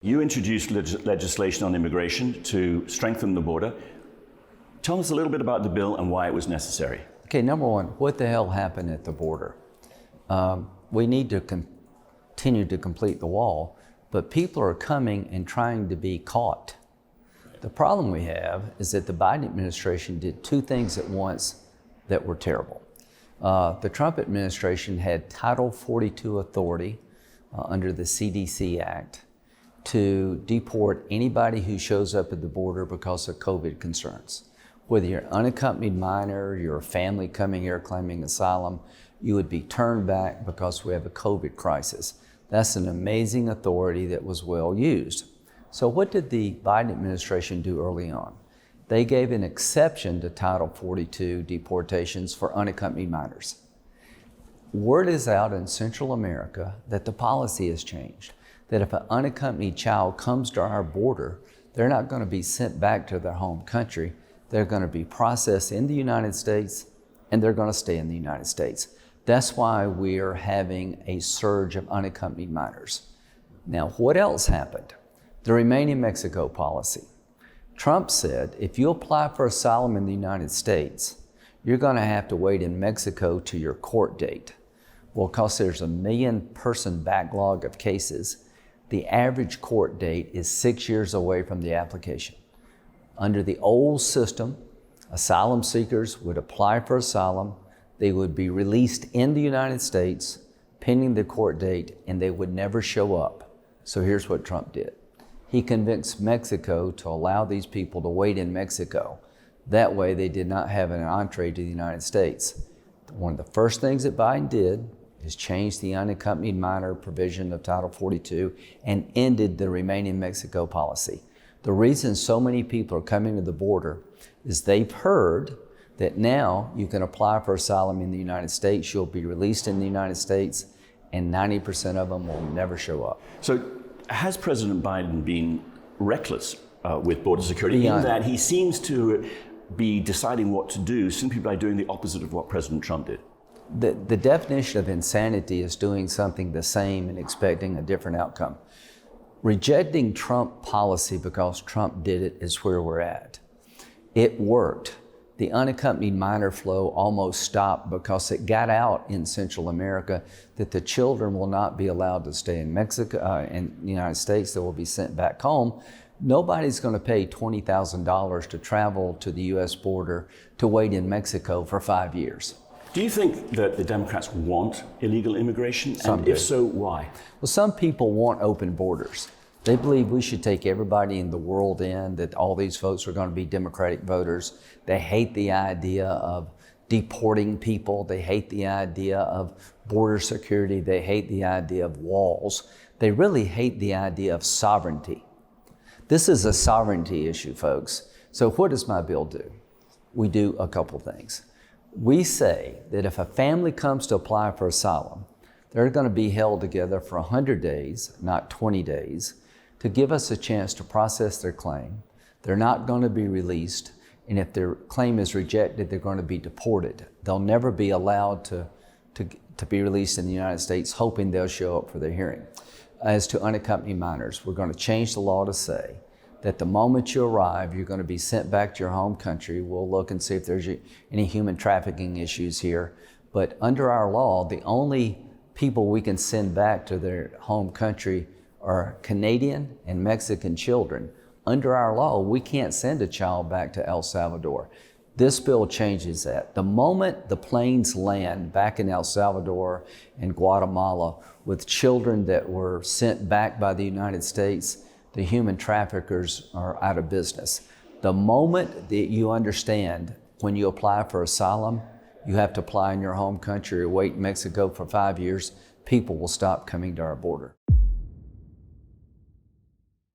You introduced legislation on immigration to strengthen the border. Tell us a little bit about the bill and why it was necessary. Okay, number one, what the hell happened at the border? We need to continue to complete the wall, but people are coming and trying to be caught. The problem we have is that the Biden administration did two things at once that were terrible. The Trump administration had Title 42 authority under the CDC Act to deport anybody who shows up at the border because of COVID concerns. Whether you're an unaccompanied minor, you're a family coming here claiming asylum, you would be turned back because we have a COVID crisis. That's an amazing authority that was well used. So what did the Biden administration do early on? They gave an exception to Title 42 deportations for unaccompanied minors. Word is out in Central America that the policy has changed, that if an unaccompanied child comes to our border, they're not going to be sent back to their home country. They're going to be processed in the United States, and they're going to stay in the United States. That's why we are having a surge of unaccompanied minors. Now, what else happened? The Remain in Mexico policy. Trump said, if you apply for asylum in the United States, you're going to have to wait in Mexico to your court date. Well, because there's a 1 million person backlog of cases, the average court date is 6 years away from the application. Under the old system, asylum seekers would apply for asylum, they would be released in the United States pending the court date, and they would never show up. So here's what Trump did. He convinced Mexico to allow these people to wait in Mexico. That way they did not have an entree to the United States. One of the first things that Biden did is change the unaccompanied minor provision of Title 42 and ended the Remain in Mexico policy. The reason so many people are coming to the border is they've heard that now you can apply for asylum in the United States, you'll be released in the United States, and 90% of them will never show up. So has President Biden been reckless with border security in that he seems to be deciding what to do simply by doing the opposite of what President Trump did? The definition of insanity is doing something the same and expecting a different outcome. Rejecting Trump policy because Trump did it is where we're at. It worked. The unaccompanied minor flow almost stopped because it got out in Central America that the children will not be allowed to stay in Mexico, in the United States. They will be sent back home. Nobody's going to pay $20,000 to travel to the U.S. border to wait in Mexico for 5 years. Do you think that the Democrats want illegal immigration? And if so, why? Well, some people want open borders. They believe we should take everybody in the world in, that all these folks are going to be Democratic voters. They hate the idea of deporting people. They hate the idea of border security. They hate the idea of walls. They really hate the idea of sovereignty. This is a sovereignty issue, folks. So what does my bill do? We do a couple things. We say that if a family comes to apply for asylum, they're going to be held together for 100 days, not 20 days, to give us a chance to process their claim. They're not going to be released, and if their claim is rejected, they're going to be deported. They'll never be allowed to be released in the United States, hoping they'll show up for their hearing. As to unaccompanied minors, we're going to change the law to say that the moment you arrive, you're going to be sent back to your home country. We'll look and see if there's any human trafficking issues here. But under our law, the only people we can send back to their home country are Canadian and Mexican children. Under our law, we can't send a child back to El Salvador. This bill changes that. The moment the planes land back in El Salvador and Guatemala with children that were sent back by the United States, the human traffickers are out of business. The moment that you understand when you apply for asylum, you have to apply in your home country or wait in Mexico for 5 years, people will stop coming to our border.